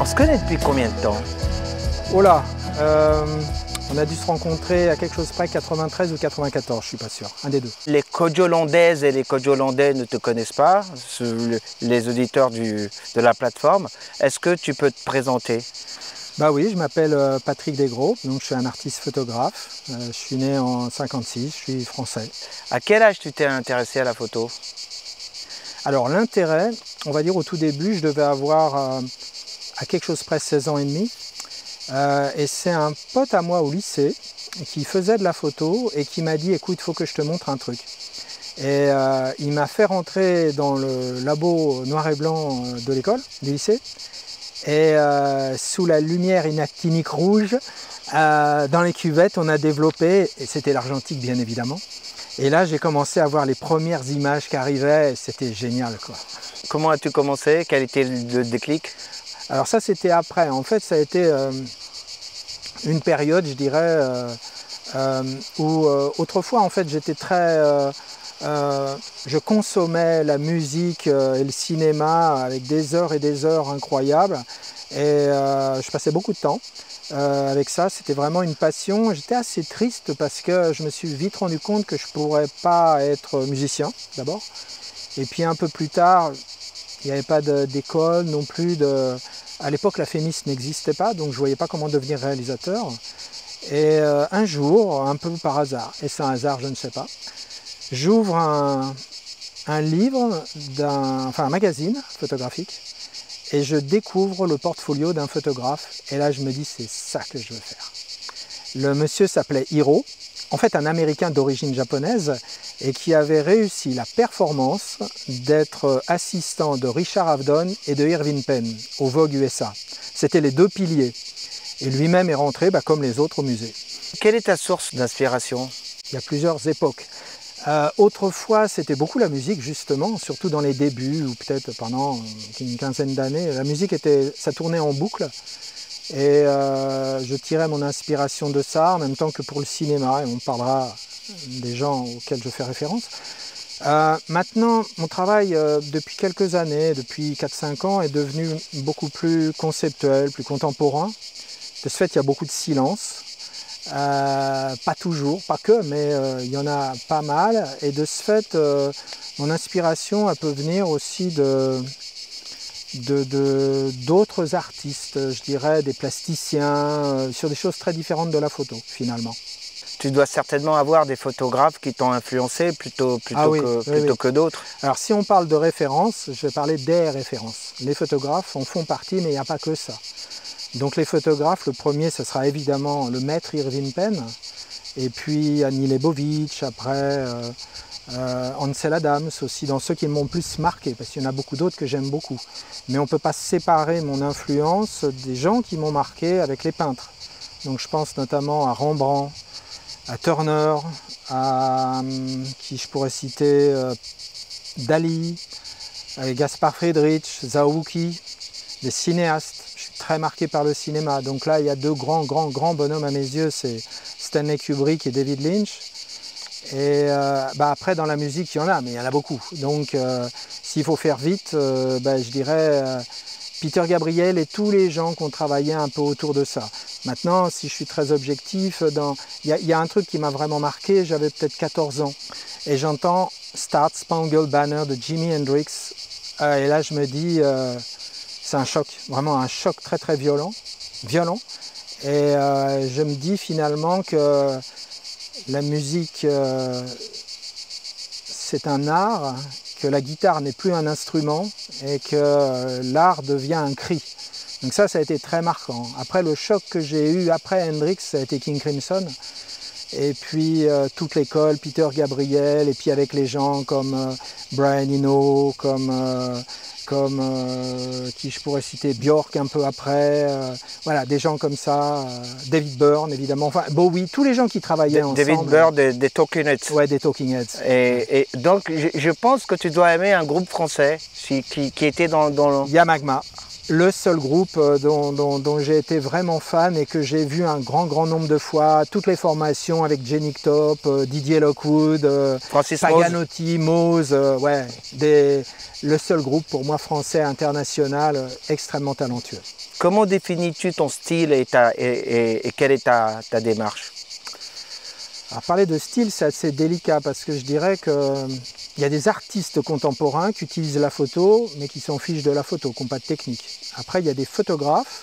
On se connaît depuis combien de temps? Oh là, on a dû se rencontrer à quelque chose près 93 ou 94, je suis pas sûr, un des deux. Les Cojolandaises et les Cojolandais ne te connaissent pas, les auditeurs de la plateforme. Est-ce que tu peux te présenter? Bah oui, je m'appelle Patrick Desgros, donc je suis un artiste photographe. Je suis né en 56, je suis français. À quel âge tu t'es intéressé à la photo? Alors l'intérêt, on va dire au tout début, je devais avoir à quelque chose près 16 ans et demi. Et c'est un pote à moi au lycée qui faisait de la photo et qui m'a dit écoute, il faut que je te montre un truc. Et il m'a fait rentrer dans le labo noir et blanc de l'école, du lycée. Et sous la lumière inactinique rouge, dans les cuvettes, on a développé, et c'était l'argentique bien évidemment. Et là, j'ai commencé à voir les premières images qui arrivaient et c'était génial, quoi. Comment as-tu commencé? Quel était le déclic? Alors ça, c'était après. En fait, ça a été une période, je dirais, où autrefois, en fait, j'étais très... je consommais la musique et le cinéma avec des heures et des heures incroyables. Et je passais beaucoup de temps avec ça. C'était vraiment une passion. J'étais assez triste parce que je me suis vite rendu compte que je ne pourrais pas être musicien, d'abord. Et puis un peu plus tard, il n'y avait pas d'école non plus. À l'époque, la FEMIS n'existait pas, donc je ne voyais pas comment devenir réalisateur. Et un jour, un peu par hasard, et c'est un hasard, je ne sais pas, j'ouvre un livre, un magazine photographique, et je découvre le portfolio d'un photographe. Et là, je me dis, c'est ça que je veux faire. Le monsieur s'appelait Hiro, en fait un Américain d'origine japonaise, et qui avait réussi la performance d'être assistant de Richard Avedon et de Irving Penn au Vogue USA. C'était les deux piliers. Et lui-même est rentré, comme les autres, au musée. Quelle est ta source d'inspiration? Il y a plusieurs époques. Autrefois, c'était beaucoup la musique, justement, surtout dans les débuts, ou peut-être pendant une quinzaine d'années. La musique, ça tournait en boucle. Et je tirais mon inspiration de ça, en même temps que pour le cinéma, et on parlera des gens auxquels je fais référence. Maintenant, mon travail, depuis quelques années, depuis 4-5 ans, est devenu beaucoup plus conceptuel, plus contemporain. De ce fait, il y a beaucoup de silence. Pas toujours, pas que, mais il y en a pas mal. Et de ce fait, mon inspiration, elle peut venir aussi d'autres artistes, je dirais, des plasticiens, sur des choses très différentes de la photo, finalement. Tu dois certainement avoir des photographes qui t'ont influencé plutôt que d'autres. Alors si on parle de références, je vais parler des références. Les photographes en font partie, mais il n'y a pas que ça. Donc les photographes, le premier, ce sera évidemment le maître Irving Penn, et puis Annie Leibovitch, après Ansel Adams aussi, dans ceux qui m'ont plus marqué, parce qu'il y en a beaucoup d'autres que j'aime beaucoup. Mais on ne peut pas séparer mon influence des gens qui m'ont marqué avec les peintres. Donc je pense notamment à Rembrandt, à Turner, à qui je pourrais citer, Dali, Gaspard Friedrich, Zhaouyki, des cinéastes. Je suis très marqué par le cinéma. Donc là, il y a deux grands bonhommes à mes yeux, c'est Stanley Kubrick et David Lynch. Et après, dans la musique, il y en a, mais il y en a beaucoup. Donc, s'il faut faire vite, je dirais Peter Gabriel et tous les gens qui ont travaillé un peu autour de ça. Maintenant, si je suis très objectif, il y a un truc qui m'a vraiment marqué, j'avais peut-être 14 ans, et j'entends Star Spangled Banner de Jimi Hendrix, et là je me dis, c'est un choc, vraiment un choc très très violent, et je me dis finalement que la musique, c'est un art, que la guitare n'est plus un instrument et que l'art devient un cri. Donc ça a été très marquant. Après, le choc que j'ai eu après Hendrix, ça a été King Crimson. Et puis toute l'école, Peter Gabriel, et puis avec les gens comme Brian Eno, comme qui je pourrais citer, Björk un peu après, voilà, des gens comme ça, David Byrne évidemment, enfin Bowie, tous les gens qui travaillaient ensemble. David Byrne des Talking Heads. Ouais, des Talking Heads. Et donc je pense que tu dois aimer un groupe français qui était dans le... Yamagma. le seul groupe dont j'ai été vraiment fan et que j'ai vu un grand nombre de fois, toutes les formations avec Jenny Top, Didier Lockwood, Francis Paganotti, Mose, ouais, le seul groupe pour moi français international extrêmement talentueux. Comment définis-tu ton style et quelle est ta démarche? Alors, parler de style, c'est assez délicat parce que je dirais qu'il y a des artistes contemporains qui utilisent la photo mais qui s'en fichent de la photo, qui n'ont pas de technique. Après, il y a des photographes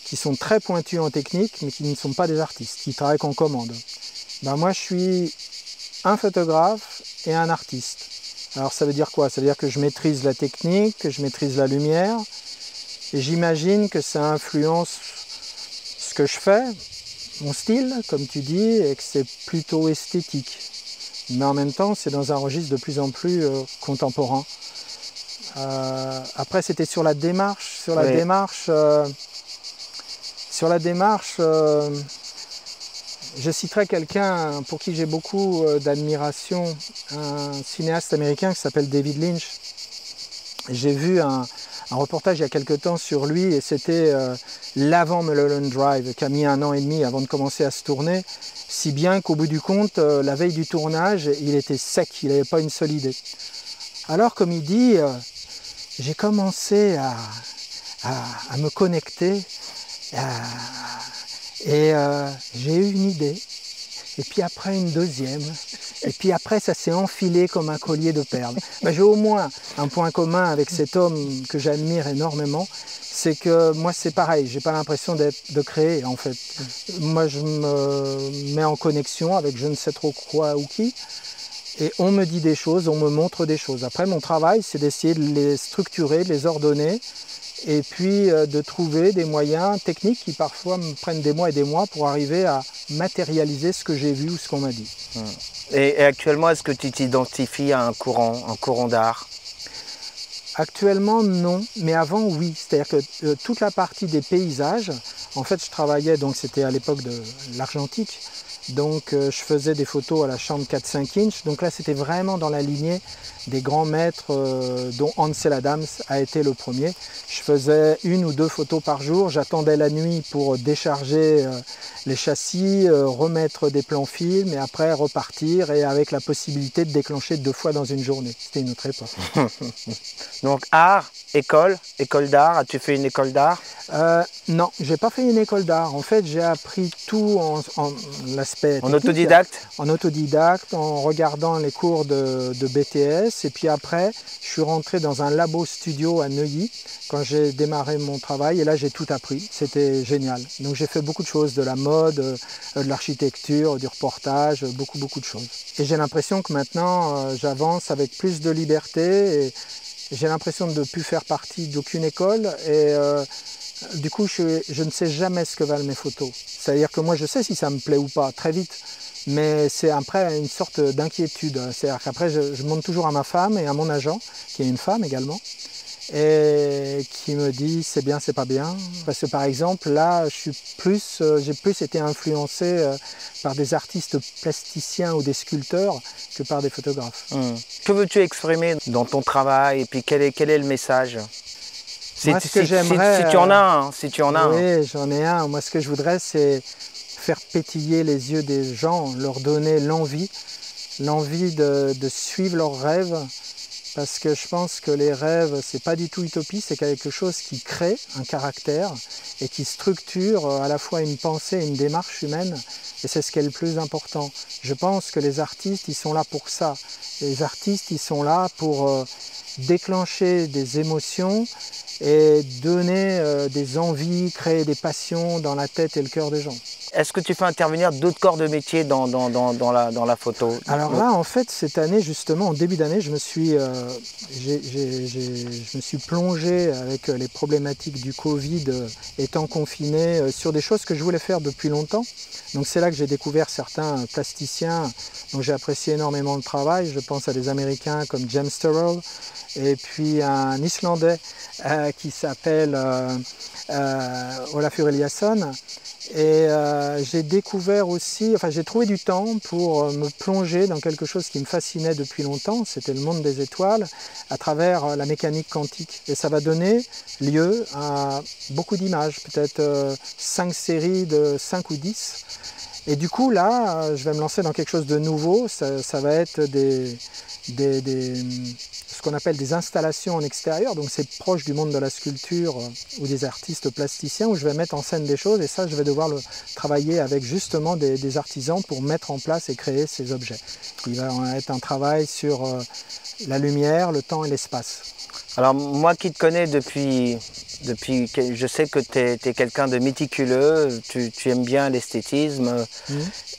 qui sont très pointus en technique mais qui ne sont pas des artistes, qui travaillent en commande. Ben, moi, je suis un photographe et un artiste. Alors ça veut dire quoi? Ça veut dire que je maîtrise la technique, que je maîtrise la lumière et j'imagine que ça influence ce que je fais, mon style, comme tu dis, et que c'est plutôt esthétique. Mais en même temps, c'est dans un registre de plus en plus contemporain. Après, c'était sur la démarche. Sur la démarche, je citerai quelqu'un pour qui j'ai beaucoup d'admiration, un cinéaste américain qui s'appelle David Lynch. J'ai vu un reportage il y a quelque temps sur lui et c'était l'avant Mulholland Drive qui a mis 1 an et demi avant de commencer à se tourner, si bien qu'au bout du compte, la veille du tournage, il était sec, il n'avait pas une seule idée. Alors comme il dit, j'ai commencé à me connecter et j'ai eu une idée, et puis après une deuxième, et puis après ça s'est enfilé comme un collier de perles. Ben, j'ai au moins un point commun avec cet homme que j'admire énormément, c'est que moi c'est pareil, j'ai pas l'impression de créer en fait. Moi je me mets en connexion avec je ne sais trop quoi ou qui, et on me dit des choses, on me montre des choses. Après mon travail c'est d'essayer de les structurer, de les ordonner, et puis de trouver des moyens techniques qui parfois me prennent des mois et des mois pour arriver à matérialiser ce que j'ai vu ou ce qu'on m'a dit. Et actuellement, est-ce que tu t'identifies à un courant d'art? Actuellement non, mais avant oui. C'est-à-dire que toute la partie des paysages, en fait je travaillais, donc c'était à l'époque de l'argentique, donc je faisais des photos à la chambre 4-5 inches, donc là c'était vraiment dans la lignée des grands maîtres dont Ansel Adams a été le premier. Je faisais 1 ou 2 photos par jour, j'attendais la nuit pour décharger les châssis, remettre des plans films et après repartir et avec la possibilité de déclencher 2 fois dans une journée. C'était une autre époque. Donc art, école d'art, as-tu fait une école d'art? Non, j'ai pas fait une école d'art. En fait, j'ai appris tout en l'aspect technique. En autodidacte? En autodidacte, en regardant les cours de BTS. Et puis après, je suis rentré dans un labo studio à Neuilly quand j'ai démarré mon travail. Et là, j'ai tout appris. C'était génial. Donc j'ai fait beaucoup de choses, de la mode, de l'architecture, du reportage, beaucoup de choses. Et j'ai l'impression que maintenant, j'avance avec plus de liberté. Et j'ai l'impression de ne plus faire partie d'aucune école. Et du coup, je ne sais jamais ce que valent mes photos. C'est-à-dire que moi, je sais si ça me plaît ou pas, très vite. Mais c'est après une sorte d'inquiétude. C'est-à-dire qu'après, je montre toujours à ma femme et à mon agent, qui est une femme également, et qui me dit c'est bien, c'est pas bien. Parce que par exemple, là, j'ai plus été influencé par des artistes plasticiens ou des sculpteurs que par des photographes. Que veux-tu exprimer dans ton travail et puis quel est le message? Moi, ce que j'aimerais, si tu en as un, si tu en as un. Oui, j'en ai un. Moi, ce que je voudrais, c'est faire pétiller les yeux des gens, leur donner l'envie de suivre leurs rêves. Parce que je pense que les rêves, c'est pas du tout utopie, c'est quelque chose qui crée un caractère et qui structure à la fois une pensée et une démarche humaine. Et c'est ce qui est le plus important. Je pense que les artistes, ils sont là pour ça. Les artistes, ils sont là pour déclencher des émotions et donner des envies, créer des passions dans la tête et le cœur des gens. Est-ce que tu fais intervenir d'autres corps de métier dans la photo? Alors là, en fait, cette année, justement, en début d'année, je me suis plongé avec les problématiques du Covid, étant confiné, sur des choses que je voulais faire depuis longtemps. Donc c'est là que j'ai découvert certains plasticiens dont j'ai apprécié énormément le travail. Je pense à des Américains comme James Turrell et puis un Islandais qui s'appelle Olafur Eliasson. Et j'ai découvert aussi, enfin j'ai trouvé du temps pour me plonger dans quelque chose qui me fascinait depuis longtemps, c'était le monde des étoiles, à travers la mécanique quantique. Et ça va donner lieu à beaucoup d'images, peut-être 5 séries de 5 ou 10. Et du coup là, je vais me lancer dans quelque chose de nouveau, ça va être ce qu'on appelle des installations en extérieur, donc c'est proche du monde de la sculpture ou des artistes plasticiens où je vais mettre en scène des choses et ça je vais devoir travailler avec justement des artisans pour mettre en place et créer ces objets. Il va être un travail sur la lumière, le temps et l'espace. Alors moi qui te connais depuis je sais que tu es quelqu'un de méticuleux, tu aimes bien l'esthétisme.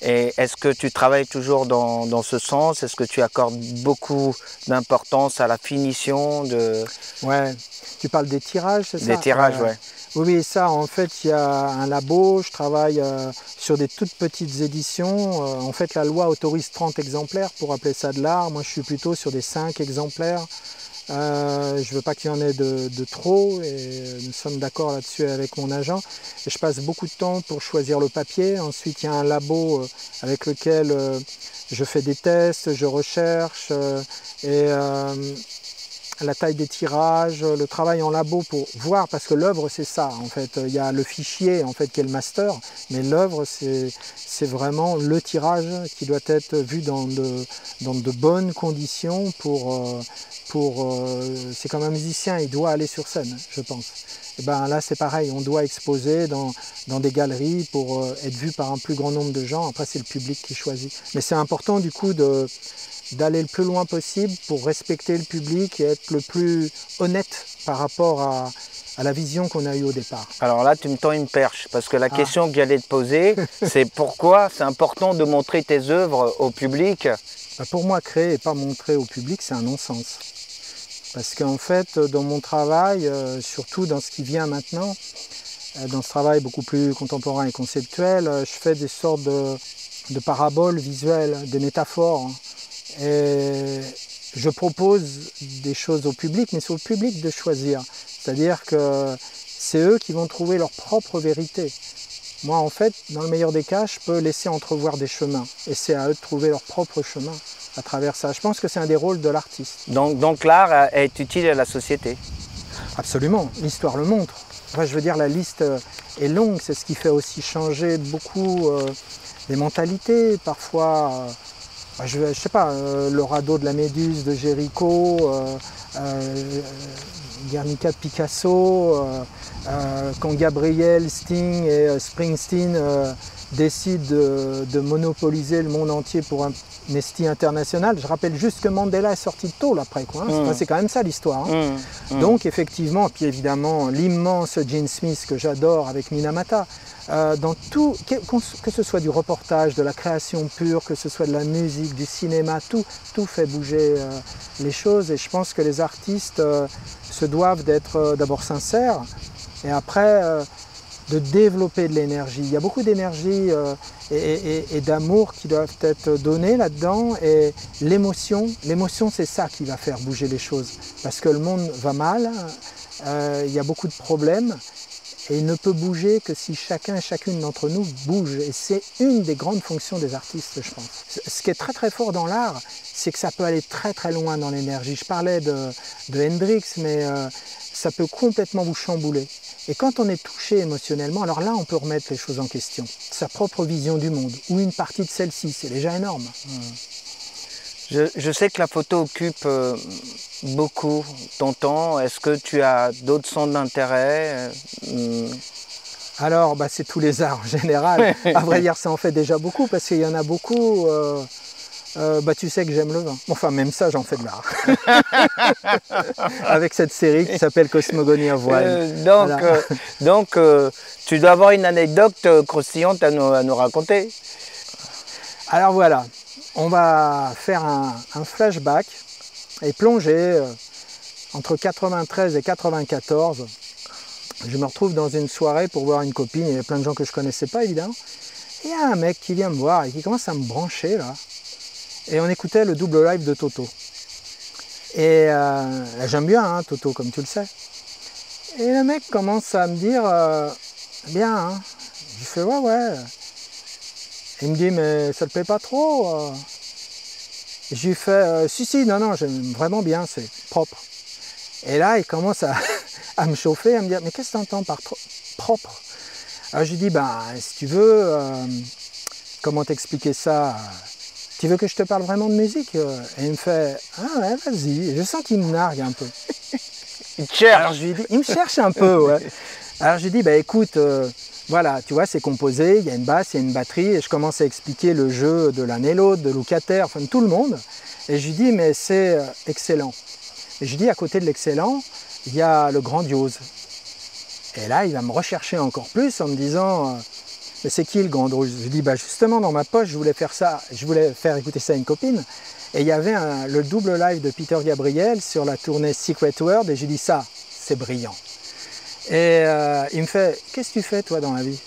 Et est-ce que tu travailles toujours dans ce sens? Est-ce que tu accordes beaucoup d'importance à la finition de... Ouais, tu parles des tirages, c'est ça? Des tirages, ouais. Oui, ça, en fait, il y a un labo, je travaille sur des toutes petites éditions. En fait, la loi autorise 30 exemplaires pour appeler ça de l'art. Moi, je suis plutôt sur des 5 exemplaires. Je ne veux pas qu'il y en ait de trop et nous sommes d'accord là-dessus avec mon agent. Et je passe beaucoup de temps pour choisir le papier. Ensuite, il y a un labo avec lequel je fais des tests, je recherche la taille des tirages, le travail en labo pour voir, parce que l'œuvre c'est ça en fait, il y a le fichier en fait qui est le master, mais l'œuvre c'est vraiment le tirage qui doit être vu dans de bonnes conditions c'est comme un musicien, il doit aller sur scène, je pense. Et ben là c'est pareil, on doit exposer dans des galeries pour être vu par un plus grand nombre de gens, après c'est le public qui choisit. Mais c'est important du coup d'aller le plus loin possible pour respecter le public et être le plus honnête par rapport à la vision qu'on a eue au départ. Alors là, tu me tends une perche, parce que la question que j'allais te poser, c'est pourquoi c'est important de montrer tes œuvres au public? Pour moi, créer et pas montrer au public, c'est un non-sens. Parce qu'en fait, dans mon travail, surtout dans ce qui vient maintenant, dans ce travail beaucoup plus contemporain et conceptuel, je fais des sortes de paraboles visuelles, des métaphores. Et je propose des choses au public, mais c'est au public de choisir. C'est-à-dire que c'est eux qui vont trouver leur propre vérité. Moi, en fait, dans le meilleur des cas, je peux laisser entrevoir des chemins. Et c'est à eux de trouver leur propre chemin à travers ça. Je pense que c'est un des rôles de l'artiste. Donc l'art est utile à la société? Absolument, l'histoire le montre. Enfin, je veux dire, la liste est longue, c'est ce qui fait aussi changer beaucoup les mentalités. Parfois, je sais pas, le radeau de la Méduse de Géricault, Guernica de Picasso, quand Gabriel, Sting et Springsteen décident de monopoliser le monde entier pour un Amnesty International. Je rappelle juste que Mandela est sorti de tôle après, quoi. C'est quand même ça l'histoire. Donc effectivement, puis évidemment l'immense Gene Smith que j'adore avec Minamata. Dans tout, que ce soit du reportage, de la création pure, que ce soit de la musique, du cinéma, tout fait bouger les choses. Et je pense que les artistes se doivent d'être d'abord sincères et après de développer de l'énergie. Il y a beaucoup d'énergie et d'amour qui doivent être donnés là-dedans. Et l'émotion c'est ça qui va faire bouger les choses. Parce que le monde va mal, il y a beaucoup de problèmes. Et il ne peut bouger que si chacun et chacune d'entre nous bouge. Et c'est une des grandes fonctions des artistes, je pense. Ce qui est très très fort dans l'art, c'est que ça peut aller très très loin dans l'énergie. Je parlais de Hendrix, mais ça peut complètement vous chambouler. Et quand on est touché émotionnellement, alors là on peut remettre les choses en question. Sa propre vision du monde, ou une partie de celle-ci, c'est déjà énorme. Je sais que la photo occupe beaucoup ton temps. Est-ce que tu as d'autres centres d'intérêt? Alors, c'est tous les arts en général. À vrai dire, ça en fait déjà beaucoup, parce qu'il y en a beaucoup. Tu sais que j'aime le vin. Enfin, même ça, j'en fais de l'art. Avec cette série qui s'appelle Cosmogonie of Wine. Donc, tu dois avoir une anecdote croustillante à nous raconter. Alors voilà. On va faire un flashback et plonger entre 93 et 94. Je me retrouve dans une soirée pour voir une copine, il y a plein de gens que je ne connaissais pas évidemment. Et il y a un mec qui vient me voir et qui commence à me brancher là. Et on écoutait le double live de Toto. Et j'aime bien hein, Toto comme tu le sais. Et le mec commence à me dire, bien, hein, Je fais ouais, ouais. Il me dit mais ça te plaît pas trop Je lui fais si, non, non, j'aime vraiment bien, c'est propre. Et là, il commence à me chauffer, à me dire mais qu'est-ce que tu entends par propre? Alors je lui dis ben si tu veux, comment t'expliquer ça? Tu veux que je te parle vraiment de musique? Et il me fait ah ouais, vas-y. Je sens qu'il me nargue un peu. Il te cherche. Alors je lui dis, il me cherche un peu, ouais. Alors je lui dis, bah écoute, voilà, tu vois, c'est composé, il y a une basse, il y a une batterie, et je commence à expliquer le jeu de l'un et l'autre, de Lukather, enfin de tout le monde. Et je lui dis, mais c'est excellent. Et je lui dis, à côté de l'excellent, il y a le grandiose. Et là, il va me rechercher encore plus en me disant, mais c'est qui le grandiose? Je lui dis, bah justement, dans ma poche, je voulais faire ça, je voulais faire écouter ça à une copine. Et il y avait le double live de Peter Gabriel sur la tournée Secret World, et j'ai dit ça, c'est brillant. Et il me fait, qu'est-ce que tu fais toi dans la vie?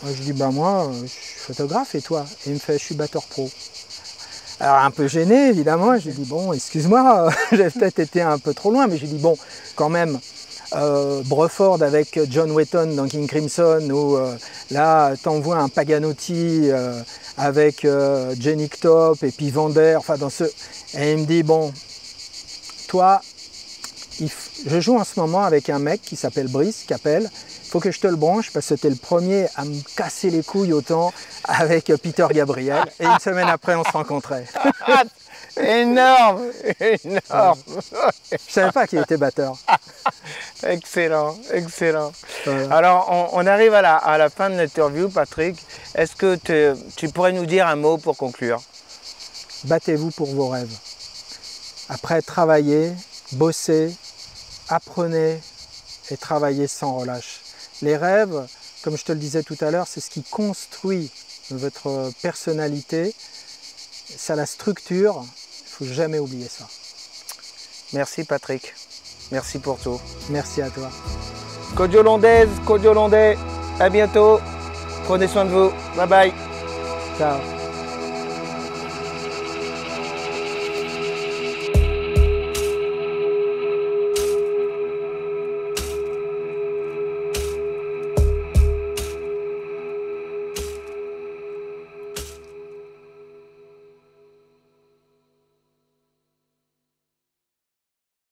Je lui dis, bah moi, je suis photographe, et toi? Et il me fait, je suis batteur pro. Alors un peu gêné évidemment, je lui dis, bon, excuse-moi, j'ai peut-être été un peu trop loin, mais je lui dis, bon, quand même, Bruford avec John Wetton dans King Crimson, ou là t'envoies un Paganotti avec Jenik Top et puis Vander, enfin dans ce... Et il me dit, bon, toi, je joue en ce moment avec un mec qui s'appelle Brice, qui appelle, il faut que je te le branche parce que c'était le premier à me casser les couilles autant avec Peter Gabriel, et une semaine après on se rencontrait. Énorme, énorme. Je savais pas qu'il était batteur. Excellent, excellent. Voilà. Alors, on arrive à la fin de l'interview, Patrick. Est-ce que tu pourrais nous dire un mot pour conclure? Battez-vous pour vos rêves. Après, travaillez, bossez, apprenez et travaillez sans relâche. Les rêves, comme je te le disais tout à l'heure, c'est ce qui construit votre personnalité. Ça la structure. Il ne faut jamais oublier ça. Merci Patrick. Merci pour tout. Merci à toi. Codiolondaise, Codiolondais, à bientôt. Prenez soin de vous. Bye bye. Ciao.